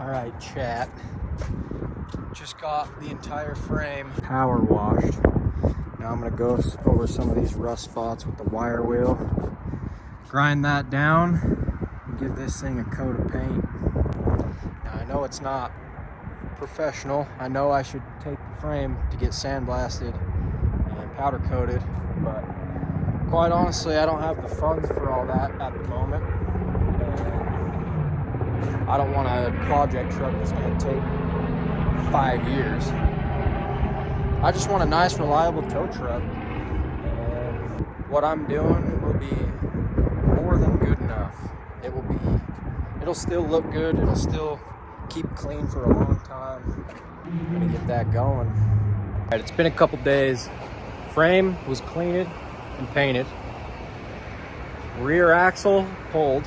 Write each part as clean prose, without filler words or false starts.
All right, chat. Just got the entire frame power washed. Now I'm gonna go over some of these rust spots with the wire wheel, grind that down, and give this thing a coat of paint. Now I know it's not professional. I know I should take the frame to get sandblasted and powder coated, but quite honestly, I don't have the funds for all that at the moment. And I don't want a project truck that's gonna take 5 years. I just want a nice, reliable tow truck. And what I'm doing will be more than good enough. It'll still look good. It'll still keep clean for a long time. I'm gonna get that going. All right, it's been a couple days. Frame was cleaned and painted. Rear axle pulled.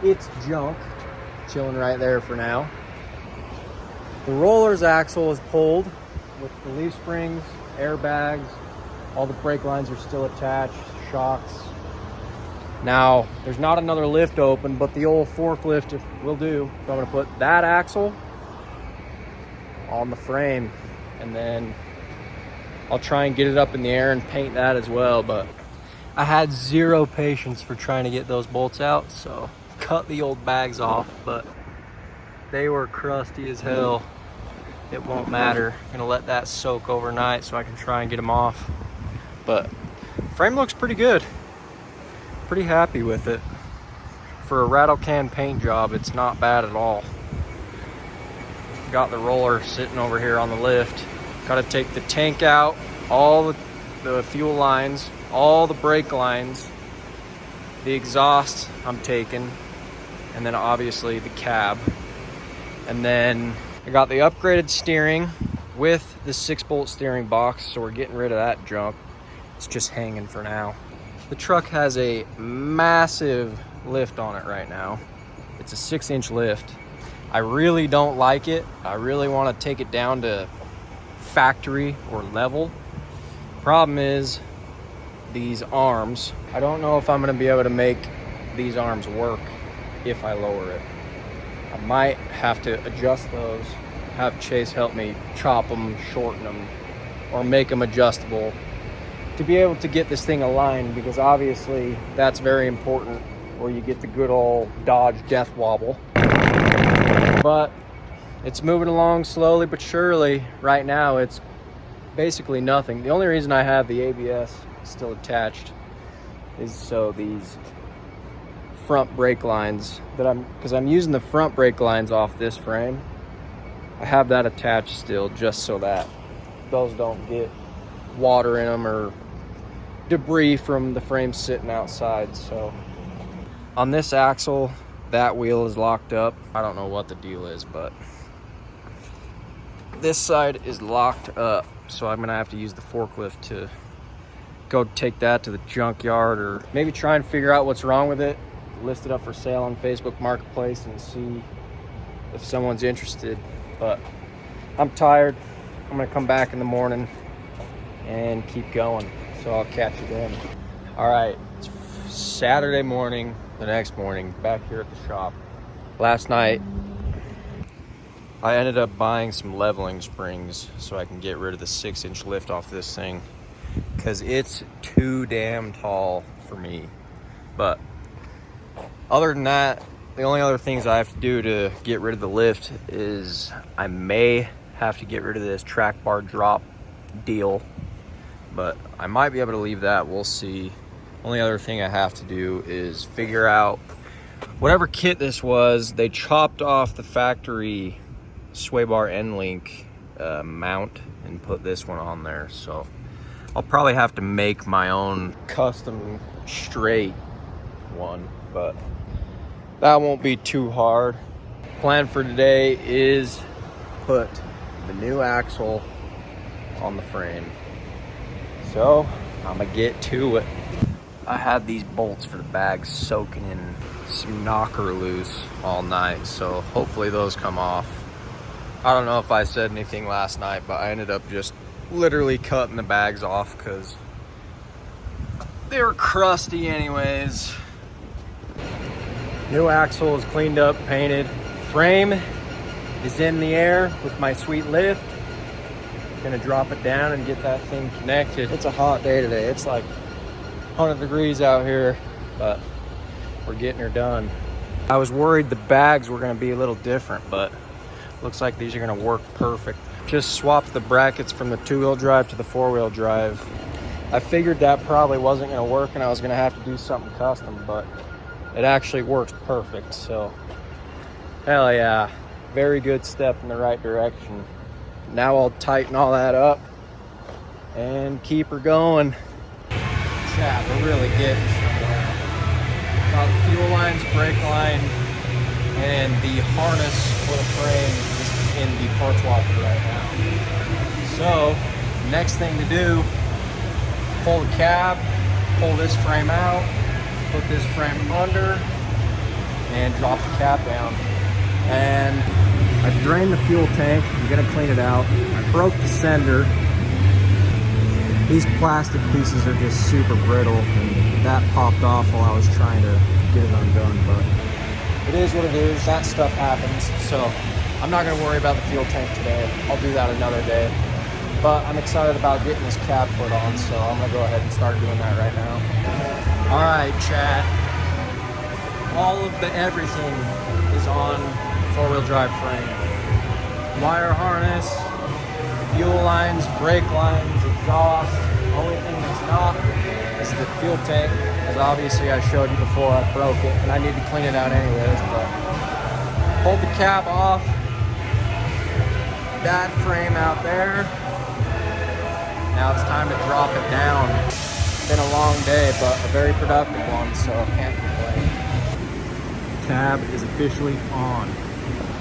It's junk, chilling right there for now. The roller's axle is pulled with the leaf springs, airbags, all the brake lines are still attached, shocks. Now, there's not another lift open, but the old forklift will do. So I'm gonna put that axle on the frame, and then I'll try and get it up in the air and paint that as well. But I had zero patience for trying to get those bolts out, so cut the old bags off, but they were crusty as hell. It won't matter. I'm gonna let that soak overnight so I can try and get them off. But frame looks pretty good. Pretty happy with it. For a rattle can paint job, it's not bad at all. Got the roller sitting over here on the lift. Gotta take the tank out, all the fuel lines, all the brake lines, the exhaust I'm taking, and then obviously the cab. And then I got the upgraded steering with the 6-bolt steering box, so we're getting rid of that junk. It's just hanging for now. The truck has a massive lift on it right now. It's a 6-inch lift. I really don't like it. I really want to take it down to factory or level. Problem is these arms. I don't know if I'm going to be able to make these arms work if I lower it. I might have to adjust those, have Chase help me chop them, shorten them, or make them adjustable to be able to get this thing aligned, because obviously that's very important, where you get the good old Dodge death wobble. But it's moving along slowly but surely. Right now it's basically nothing. The only reason I have the ABS still attached is so these front brake lines because I'm using the front brake lines off this frame. I have that attached still just so that those don't get water in them or debris from the frame sitting outside. So on this axle, that wheel is locked up. I don't know what the deal is, but this side is locked up. So I'm gonna have to use the forklift to go take that to the junkyard, or maybe try and figure out what's wrong with it, list it up for sale on Facebook Marketplace and see if someone's interested. But I'm tired. I'm gonna come back in the morning and keep going. So I'll catch you then. All right, it's Saturday morning, the next morning, back here at the shop. Last night, I ended up buying some leveling springs so I can get rid of the 6-inch lift off this thing, because it's too damn tall for me. But other than that, the only other things I have to do to get rid of the lift is I may have to get rid of this track bar drop deal, but I might be able to leave that. We'll see. Only other thing I have to do is figure out whatever kit this was. They chopped off the factory sway bar end link mount and put this one on there. So I'll probably have to make my own custom straight one, but that won't be too hard. Plan for today is put the new axle on the frame. So I'm gonna get to it. I had these bolts for the bag soaking in some knocker loose all night, so hopefully those come off. I don't know if I said anything last night, but I ended up just literally cutting the bags off because they were crusty anyways. New axle is cleaned up, painted. Frame is in the air with my sweet lift. Gonna drop it down and get that thing connected. It's a hot day today. It's like 100 degrees out here, but we're getting her done. I was worried the bags were gonna be a little different, but looks like these are gonna work perfect. Just swapped the brackets from the 2-wheel drive to the 4-wheel drive. I figured that probably wasn't gonna work and I was gonna have to do something custom, but it actually works perfect. So hell yeah, very good step in the right direction. Now I'll tighten all that up and keep her going. Chat, we're really getting somewhere. Got the fuel lines, brake line, and the harness for the frame is in the parts washer right now. So next thing to do, pull the cab, pull this frame out, put this frame under, and drop the cab down. And I drained the fuel tank. I'm gonna clean it out. I broke the sender. These plastic pieces are just super brittle, and that popped off while I was trying to get it undone, but it is what it is. That stuff happens. So I'm not gonna worry about the fuel tank today. I'll do that another day. But I'm excited about getting this cab put on, so I'm gonna go ahead and start doing that right now. All right, chat. All of the everything is on 4-wheel drive frame. Wire harness, fuel lines, brake lines, exhaust. Only thing that's not is the fuel tank, because obviously I showed you before I broke it, and I need to clean it out anyways, but hold the cab off. That frame out there. Now it's time to drop it down. It's been a long day, but a very productive one, so I can't complain. Cab is officially on.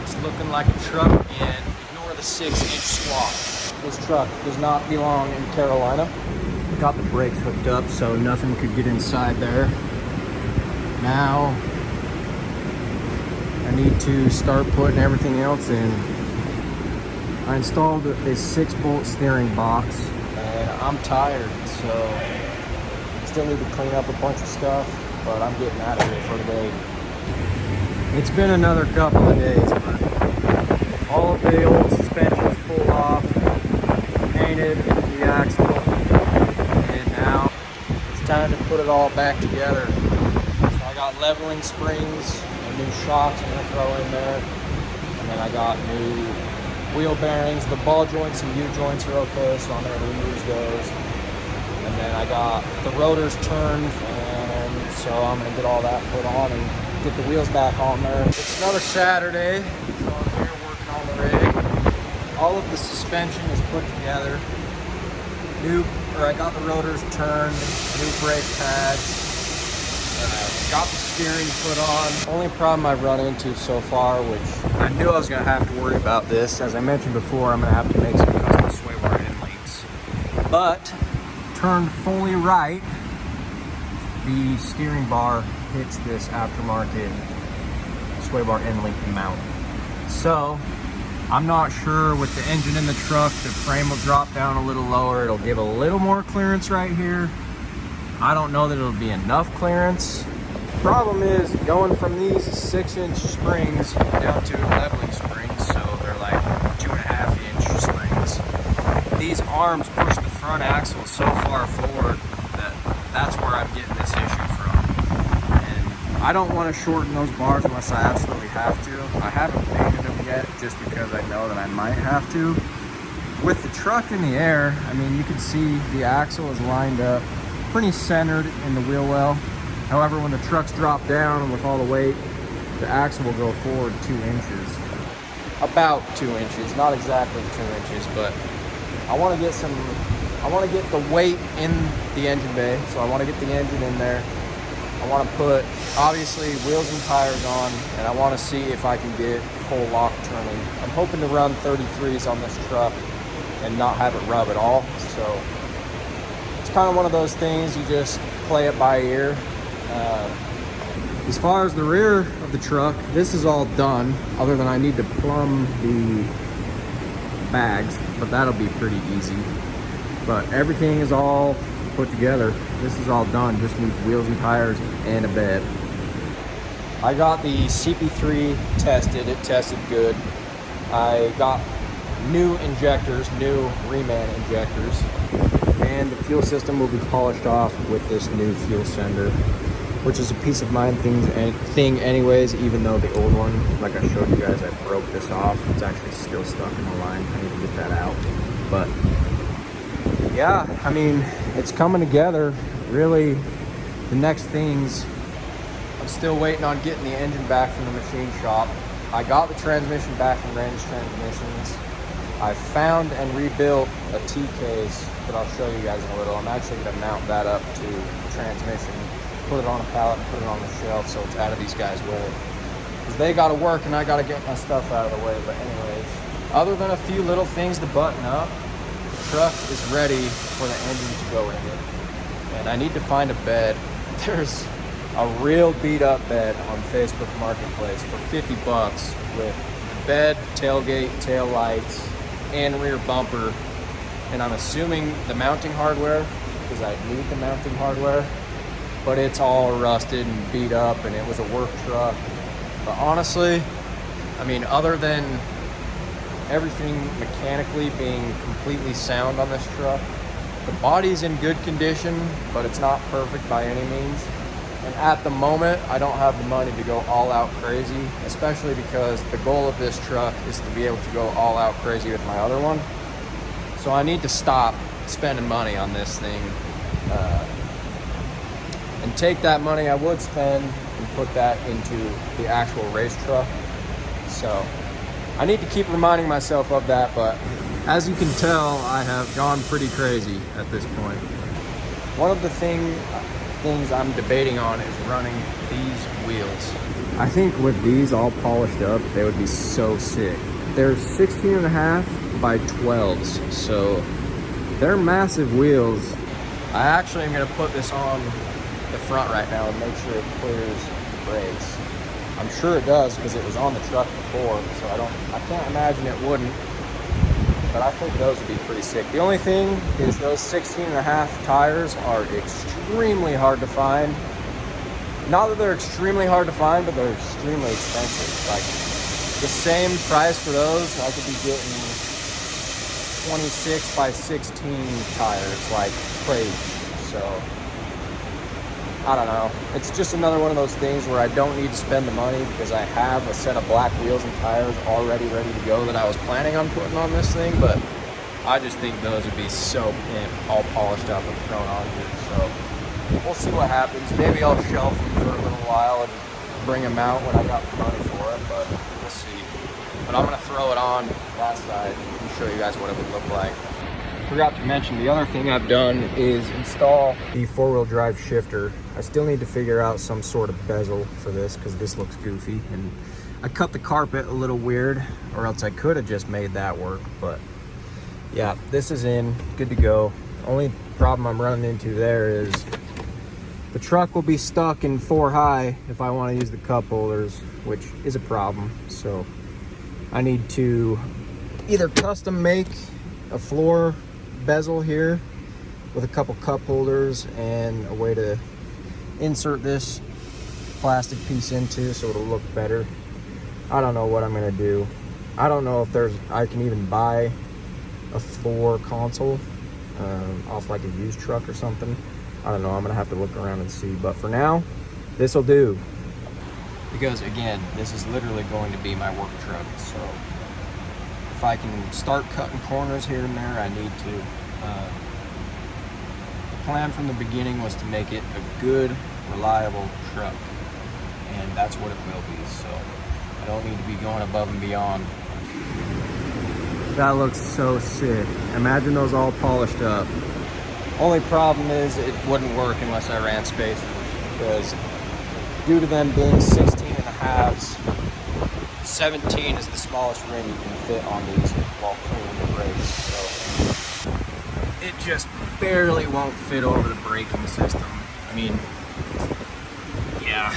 It's looking like a truck again. Ignore the 6-inch swap. This truck does not belong in Carolina. Got the brakes hooked up so nothing could get inside there. Now I need to start putting everything else in. I installed a 6-bolt steering box. And I'm tired, so still need to clean up a bunch of stuff, but I'm getting out of here for the day. It's been another couple of days, but all of the old suspensions pulled off, painted the axle, and now it's time to put it all back together. So I got leveling springs and new shocks I'm gonna throw in there, and then I got new wheel bearings. The ball joints and U-joints are okay, so I'm going to reuse those. And then I got the rotors turned, and so I'm going to get all that put on and get the wheels back on there. It's another Saturday, so I'm here working on the rig. All of the suspension is put together. I got the rotors turned, new brake pads. Got the steering put on. Only problem I've run into so far, which I knew I was gonna have to worry about this. As I mentioned before, I'm gonna have to make some custom sway bar end links. But turned fully right, the steering bar hits this aftermarket sway bar end link mount. So I'm not sure with the engine in the truck, the frame will drop down a little lower. It'll give a little more clearance right here. I don't know that it'll be enough clearance. Problem is going from these 6-inch springs down to leveling springs, so they're like 2.5-inch springs. These arms push the front axle so far forward that that's where I'm getting this issue from. And I don't want to shorten those bars unless I absolutely have to. I haven't painted them yet just because I know that I might have to. With the truck in the air, I mean, you can see the axle is lined up pretty centered in the wheel well. However, when the truck's dropped down with all the weight, the axle will go forward 2 inches. About 2 inches, not exactly 2 inches, but I want to get the weight in the engine bay, so I want to get the engine in there. I want to put, obviously, wheels and tires on, and I want to see if I can get full lock turning. I'm hoping to run 33s on this truck and not have it rub at all, so it's kind of one of those things, you just play it by ear. As far as the rear of the truck, this is all done, other than I need to plumb the bags, but that'll be pretty easy. But everything is all put together. This is all done, just needs wheels and tires and a bed. I got the CP3 tested, it tested good. I got new injectors, new reman injectors, and the fuel system will be polished off with this new fuel sender, which is a peace of mind thing anyways, even though the old one, like I showed you guys, I broke this off. It's actually still stuck in the line. I need to get that out. But yeah, I mean, it's coming together. Really, the next things, I'm still waiting on getting the engine back from the machine shop. I got the transmission back from Range Transmissions. I found and rebuilt a T-case that I'll show you guys in a little. I'm actually going to mount that up to the transmission, put it on a pallet, put it on the shelf so it's out of these guys' way. Because they got to work and I got to get my stuff out of the way. But anyways, other than a few little things to button up, the truck is ready for the engine to go in it. And I need to find a bed. There's a real beat up bed on Facebook Marketplace for 50 bucks with bed, tailgate, tail lights, and rear bumper. And I'm assuming the mounting hardware, because I need the mounting hardware, but it's all rusted and beat up and it was a work truck. But honestly, I mean, other than everything mechanically being completely sound on this truck, the body's in good condition, but it's not perfect by any means. And at the moment, I don't have the money to go all out crazy, especially because the goal of this truck is to be able to go all out crazy with my other one. So I need to stop spending money on this thing and take that money I would spend and put that into the actual race truck. So I need to keep reminding myself of that, but as you can tell, I have gone pretty crazy at this point. One of the things I'm debating on is running these wheels. I think with these all polished up, they would be so sick. They're 16.5 by 12s, so they're massive wheels. I actually am gonna put this on the front right now and make sure it clears the brakes. I'm sure it does because it was on the truck before, so I can't imagine it wouldn't. But I think those would be pretty sick. The only thing is those 16.5 tires are extremely hard to find. Not that they're extremely hard to find, but they're extremely expensive. Like the same price for those, I could be getting 26 by 16 tires, like crazy. So I don't know. It's just another one of those things where I don't need to spend the money because I have a set of black wheels and tires already ready to go that I was planning on putting on this thing, but I just think those would be so pimp, all polished up and thrown on here. So we'll see what happens. Maybe I'll shelf them for a little while and bring them out when I got the money for it, but we'll see. But I'm gonna throw it on that side and show you guys what it would look like. Forgot to mention, the other thing I've done is install the four-wheel drive shifter. I still need to figure out some sort of bezel for this because this looks goofy, and I cut the carpet a little weird, or else I could have just made that work. But yeah, this is in, good to go. Only problem I'm running into there is the truck will be stuck in 4 high if I want to use the cup holders, which is a problem. So I need to either custom make a floor bezel here with a couple cup holders and a way to insert this plastic piece into so it'll look better. I don't know what I'm gonna do. I don't know if I can even buy a floor console off like a used truck or something. I don't know, I'm gonna have to look around and see, but for now this will do, because again, this is literally going to be my work truck. So if I can start cutting corners here and there, I need to. The plan from the beginning was to make it a good, reliable truck, and that's what it will be. So I don't need to be going above and beyond. That looks so sick. Imagine those all polished up. Only problem is it wouldn't work unless I ran spacers, because due to them being 16.5s, 17 is the smallest rim you can fit on these while cleaning the brakes. So it just barely won't fit over the braking system. I mean, yeah,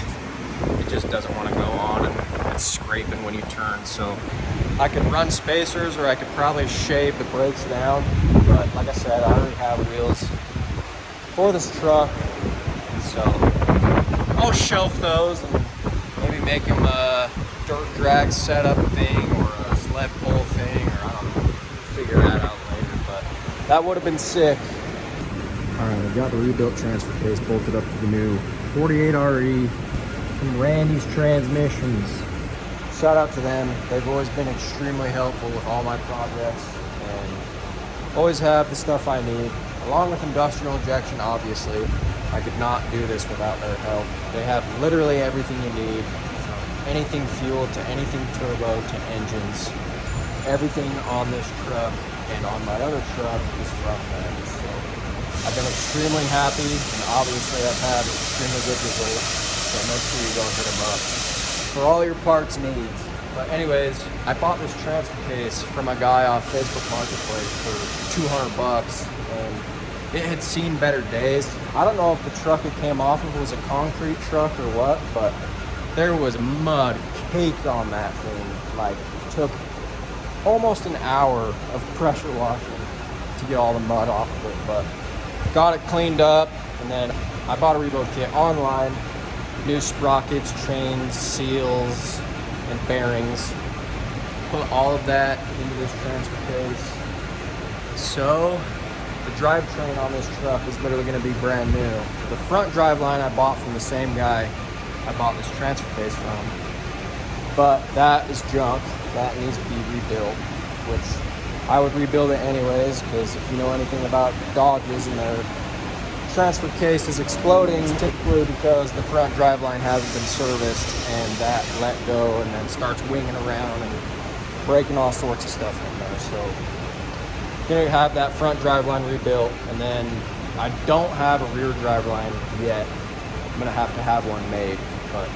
it just doesn't want to go on, and it's scraping when you turn. So I could run spacers, or I could probably shave the brakes down. But like I said, I already have wheels for this truck, so I'll shelf those and maybe make them a dirt drag setup thing or a sled pull That would have been sick. All right, I got the rebuilt transfer case bolted up to the new 48RE from Randy's Transmissions. Shout out to them. They've always been extremely helpful with all my projects and always have the stuff I need, along with industrial injection, obviously. I could not do this without their help. They have literally everything you need, from anything fuel to anything turbo to engines. Everything on this truck and on my other truck is from them. So I've been extremely happy, and obviously I've had extremely good results. So make sure you go hit them up for all your parts needs. But anyways, I bought this transfer case from a guy off Facebook Marketplace for 200 bucks, and it had seen better days. I don't know if the truck it came off of was a concrete truck or what, but there was mud caked on that thing. Like, it took almost an hour of pressure washing to get all the mud off of it, but got it cleaned up. And then I bought a rebuild kit online, new sprockets, chains, seals, and bearings. Put all of that into this transfer case. So the drivetrain on this truck is literally going to be brand new. The front driveline I bought from the same guy I bought this transfer case from, but that is junk. That needs to be rebuilt, which I would rebuild it anyways, because if you know anything about Dodges and their transfer case is exploding, typically because the front driveline hasn't been serviced and that let go and then starts winging around and breaking all sorts of stuff in there. So gonna have that front driveline rebuilt, and then I don't have a rear driveline yet. I'm gonna have to have one made, but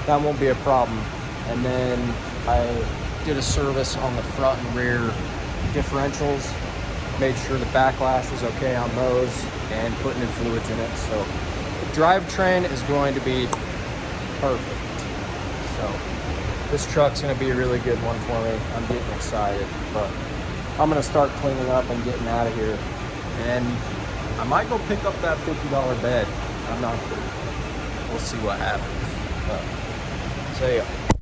that won't be a problem. And then I did a service on the front and rear differentials, made sure the backlash was okay on those, and put new fluids in it. So the drivetrain is going to be perfect. So this truck's going to be a really good one for me. I'm getting excited, but I'm going to start cleaning up and getting out of here. And I might go pick up that $50 bed. I'm not sure. We'll see what happens. But, so yeah.